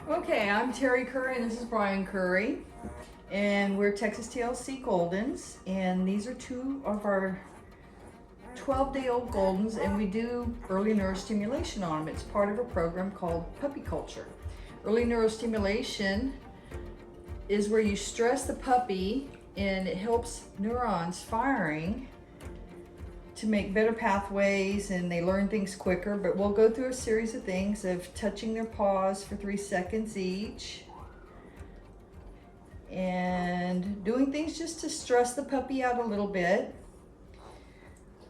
Okay, I'm Terry Curry and this is Brian Curry, and we're Texas TLC Goldens, and these are two of our 12-day-old Goldens, and we do early neurostimulation on them. It's part of a program called Puppy Culture. Early neurostimulation is where you stress the puppy and it helps neurons firing to make better pathways, and they learn things quicker. But we'll go through a series of things of touching their paws for 3 seconds each and doing things just to stress the puppy out a little bit.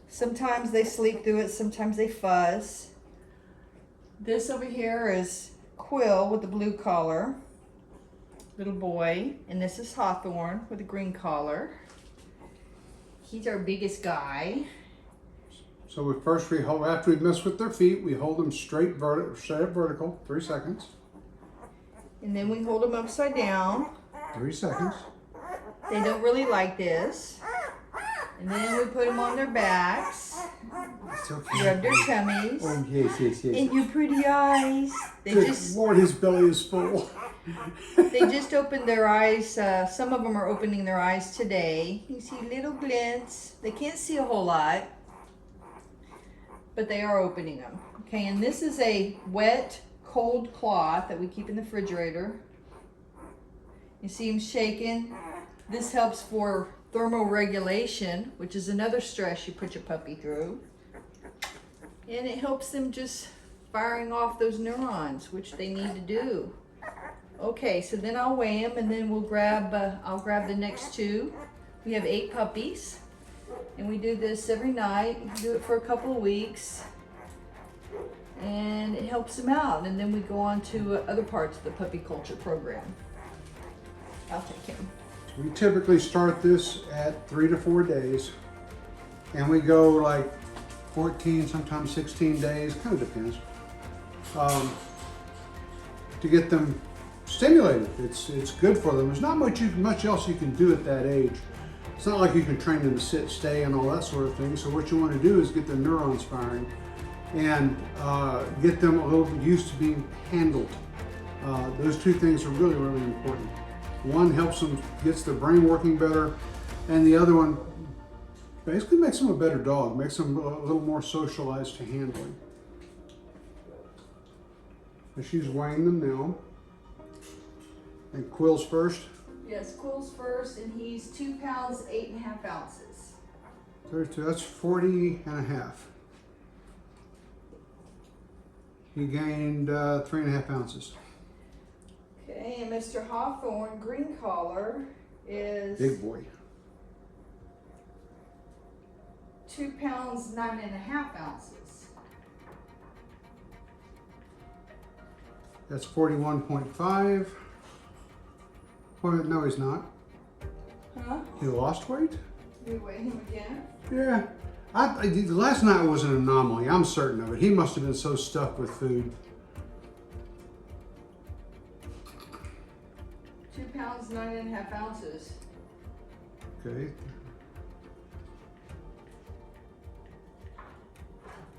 Sometimes they sleep through it, sometimes they fuzz. This over here is Quill with the blue collar, little boy, and this is Hawthorne with a green collar. He's our biggest guy. So we hold, after we mess with their feet, we hold them straight up vertical, 3 seconds. And then we hold them upside down. 3 seconds. They don't really like this. And then we put them on their backs. It's okay. Rub their tummies. Oh, yes. And your pretty eyes. Good Lord, his belly is full. They just opened their eyes. Some of them are opening their eyes today. You see little glints. They can't see a whole lot, but they are opening them. Okay, and this is a wet, cold cloth that we keep in the refrigerator. You see him shaking. This helps for thermoregulation, which is another stress you put your puppy through. And it helps them just firing off those neurons, which they need to do. Okay, so then I'll weigh them, and then we'll grab, I'll grab the next two. We have 8 puppies, and we do this every night. We do it for a couple of weeks, and it helps them out. And then we go on to other parts of the puppy culture program. I'll take him. We typically start this at 3 to 4 days, and we go like 14, sometimes 16 days, kind of depends, to get them stimulated. It's good for them. There's not much else you can do at that age. It's not like you can train them to sit, stay, and all that sort of thing. So what you want to do is get their neurons firing and get them a little used to being handled. Those two things are really, really important. One helps them, gets their brain working better, and the other one basically makes them a better dog, makes them a little more socialized to handling. So she's weighing them now. And Quill's first? Yes, Quill's first, and he's 2 pounds, 8.5 ounces. 32, that's 40 and a half. He gained 3.5 ounces. Okay, and Mr. Hawthorne, green collar, is Big boy. 2 pounds, 9.5 ounces. That's 41.5. Well, no, he's not. Huh? He lost weight? We weigh him again? Yeah. Last night was an anomaly. I'm certain of it. He must have been so stuffed with food. 2 pounds, 9.5 ounces. Okay.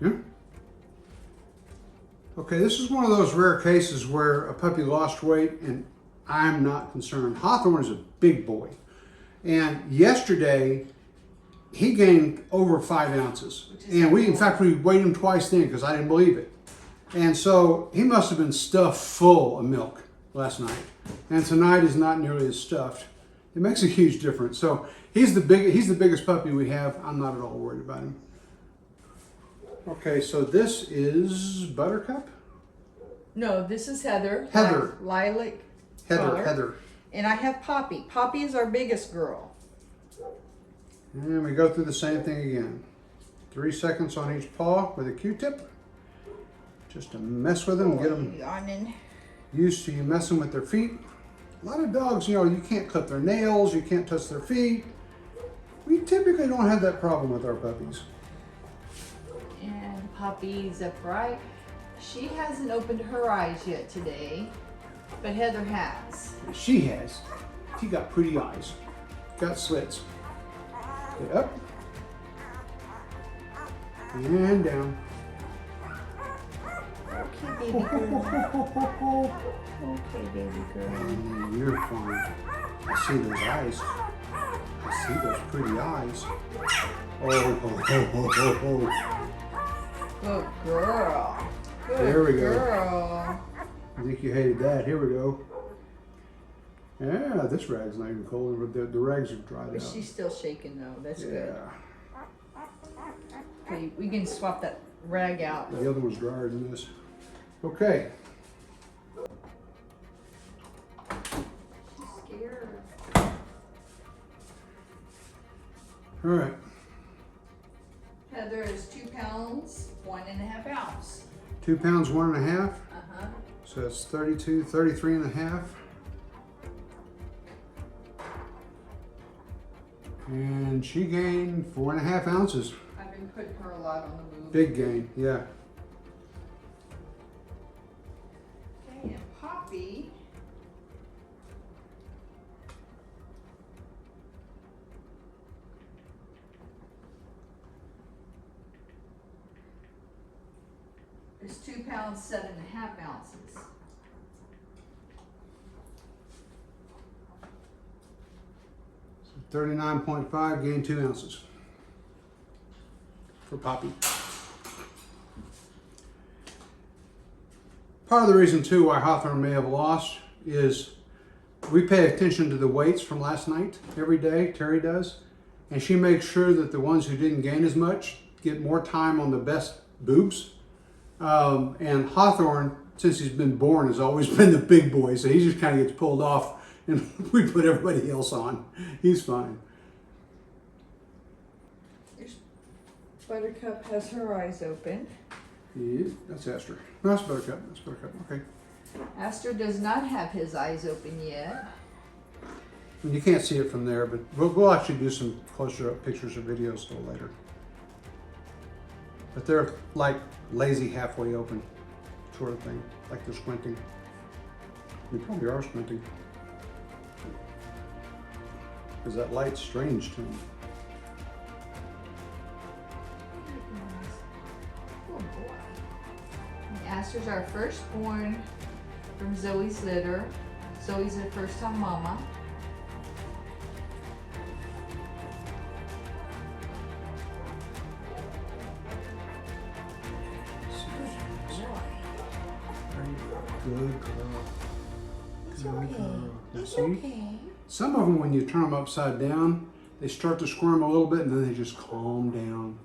Yeah. Okay, this is one of those rare cases where a puppy lost weight and I'm not concerned. Hawthorne is a big boy. And yesterday, he gained over 5 ounces. And in fact, we weighed him twice then because I didn't believe it. And so he must have been stuffed full of milk last night. And tonight is not nearly as stuffed. It makes a huge difference. So he's the biggest puppy we have. I'm not at all worried about him. Okay, so this is Buttercup? No, this is Heather. Heather. Lilac color. Heather. And I have Poppy. Poppy is our biggest girl. And we go through the same thing again. 3 seconds on each paw with a Q-tip. Just to mess with them, get them used to you messing with their feet. A lot of dogs, you can't clip their nails, you can't touch their feet. We typically don't have that problem with our puppies. And Poppy's upright. She hasn't opened her eyes yet today, but Heather has. She has. She got pretty eyes. Got slits. Get up. And down. Okay, baby girl. Okay, baby girl. You're fine. I see those eyes. I see those pretty eyes. Oh. Good girl. Good There we go. girl. I think you hated that. Here we go. Yeah, this rag's not even cold, but the rags are dried But out. she's still shaking though. That's good. Yeah. Okay, we can swap that rag out. The other one's drier than this. Okay. She's scared. All right. Heather is 2 pounds, 1.5 ounces. 2 pounds, 1.5. Uh-huh. So it's 32, 33 and a half. And she gained 4.5 ounces. I've been putting her a lot on the move. Big gain, yeah. Okay, and Poppy. Is 2 pounds, 7.5 ounces. 39.5, gained 2 ounces for Poppy. Part of the reason too why Hawthorne may have lost is we pay attention to the weights from last night every day, Terry does, and she makes sure that the ones who didn't gain as much get more time on the best boobs. And Hawthorne, since he's been born, has always been the big boy, so he just kind of gets pulled off and we put everybody else on. He's fine. There's Buttercup has her eyes open. Yeah, that's Esther. No, that's Buttercup. That's Buttercup. Okay. Aster does not have his eyes open yet. And you can't see it from there, but we'll actually do some closer up pictures or videos a little later. But they're like lazy halfway open sort of thing, like they're squinting. They probably are squinting. Because that light's strange to them. Good boy. And Aster's our firstborn from Zoe's litter. Zoe's her first time mama. Good girl. It's Good okay. girl. Now It's see? okay. Some of them, when you turn them upside down, they start to squirm a little bit and then they just calm down.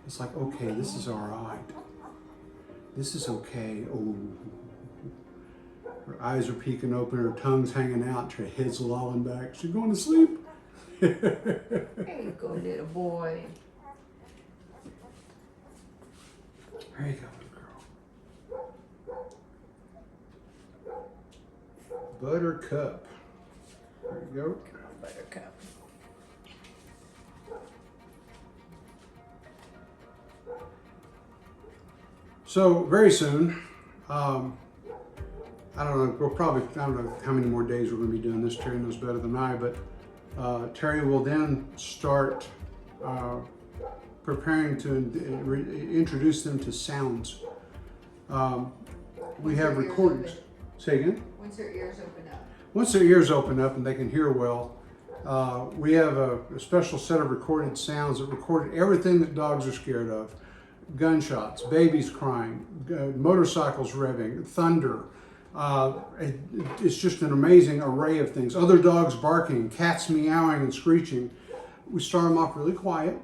It's like, okay, this is all right. This is okay. Oh. Her eyes are peeking open, her tongue's hanging out, her head's lolling back. She's going to sleep. There you go, little boy. There you go, little girl. Buttercup. There you go. Buttercup. So very soon, I don't know, I don't know how many more days we're going to be doing this. Terry knows better than I, but Terry will then start preparing to introduce them to sounds. We have recordings. Say again? Once their ears open up. Once their ears open up and they can hear well, we have a special set of recorded sounds that record everything that dogs are scared of. Gunshots, babies crying, motorcycles revving, thunder. It's just an amazing array of things. Other dogs barking, cats meowing and screeching. We start them off really quiet,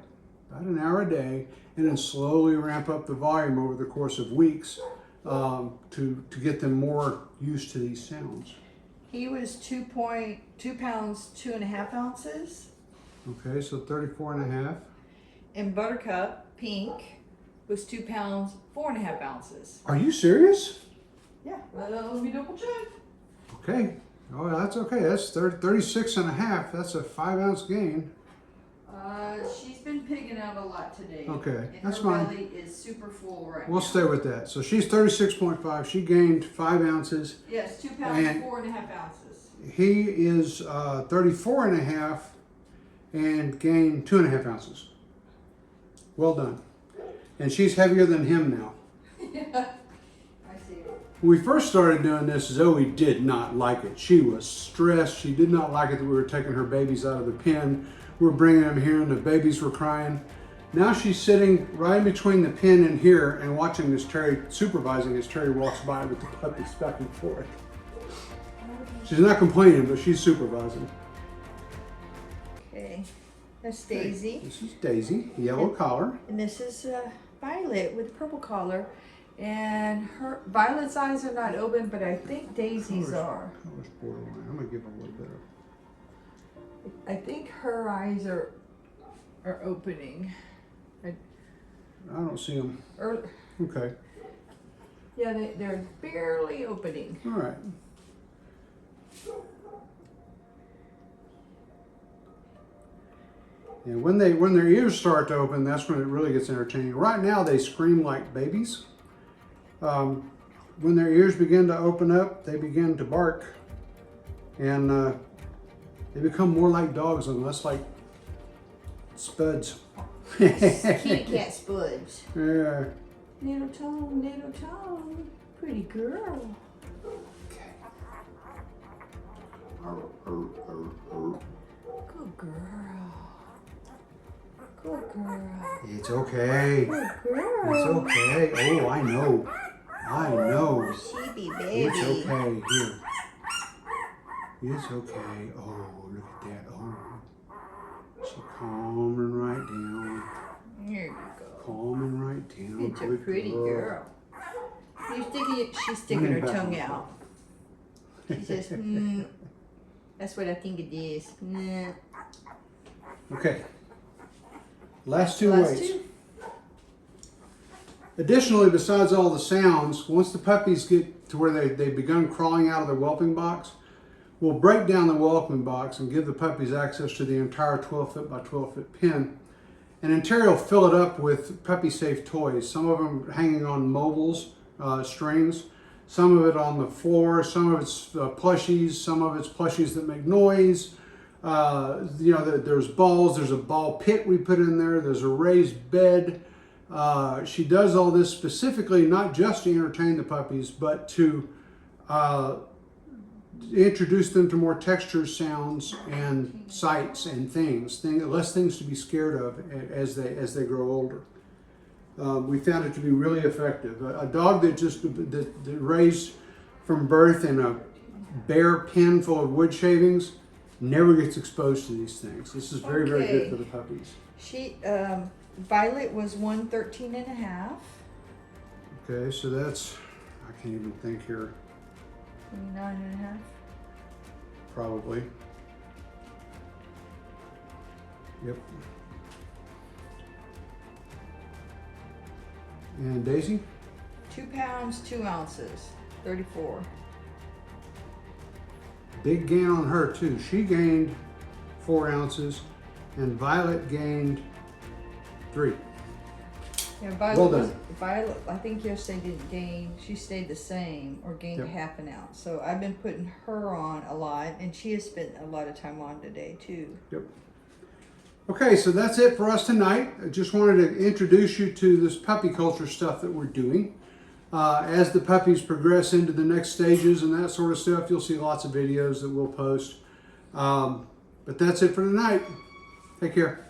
about an hour a day, and then slowly ramp up the volume over the course of weeks to get them more used to these sounds. He was 2 pounds, 2.5 ounces. Okay, so 34 and a half. And Buttercup, pink, was 2 pounds, 4.5 ounces. Are you serious? Yeah, let me double check. Okay. Oh, that's okay. That's 36 and a half. That's a 5 ounce gain. She's been pigging out a lot today. Okay, And that's her fine. belly is super full right now. We'll stay with that. So she's 36.5. She gained 5 ounces. Yes, 2 pounds, And 4.5 ounces. He is 34 and a half and gained 2.5 ounces. Well done. And she's heavier than him now. Yeah, I see. When we first started doing this, Zoe did not like it. She was stressed. She did not like it that we were taking her babies out of the pen. We were bringing them here and the babies were crying. Now she's sitting right in between the pen and here and watching this Terry, supervising as Terry walks by with the puppies back and forth. She's not complaining, but she's supervising. Okay, that's Daisy. Okay, this is Daisy, yellow collar. And this is Violet with purple collar. And her Violet's eyes are not open, but I think Daisy's are. Color's borderline. I'm gonna give her a little bit of. I think her eyes are opening. I don't see them. Okay. Yeah, they're barely opening. All right. And when their ears start to open, that's when it really gets entertaining. Right now, they scream like babies. When their ears begin to open up, they begin to bark, and they become more like dogs and less like spuds. Kitty cat spuds. Yeah. Little tongue, pretty girl. Okay. Good girl. Good girl. It's okay. Good girl. It's okay. Oh, I know. I know. Sheepy baby. It's okay. Here. It's okay. Oh, look at that. Oh. She's calming right down. There you go. Calming right down. It's a pretty girl. She's sticking her tongue out. She says, that's what I think it is. Nah. Okay. Last two Last weights. two. Additionally, besides all the sounds, once the puppies get to where they've begun crawling out of their whelping box, we'll break down the whelping box and give the puppies access to the entire 12-foot by 12-foot pen. And then Terry will fill it up with puppy-safe toys, some of them hanging on mobiles, strings, some of it on the floor, some of it's plushies, some of it's plushies that make noise. There's balls, there's a ball pit we put in there, there's a raised bed. She does all this specifically not just to entertain the puppies, but to introduce them to more textures, sounds, and sights and less things to be scared of as they grow older. We found it to be really effective. A dog that raised from birth in a bare pen full of wood shavings never gets exposed to these things. This is very, very good for the puppies. Violet was 113.5. Okay, so that's, I can't even think here. 29.5. Probably. Yep. And Daisy? 2 pounds, 2 ounces, 34. Big gain on her too. She gained 4 ounces and Violet gained 3. Yeah, Well Violet, I think yesterday didn't gain. She stayed the same or gained Yep. half an ounce. So I've been putting her on a lot, and she has spent a lot of time on today too. Yep. Okay, so that's it for us tonight. I just wanted to introduce you to this puppy culture stuff that we're doing. As the puppies progress into the next stages and that sort of stuff, you'll see lots of videos that we'll post. But that's it for tonight. Take care.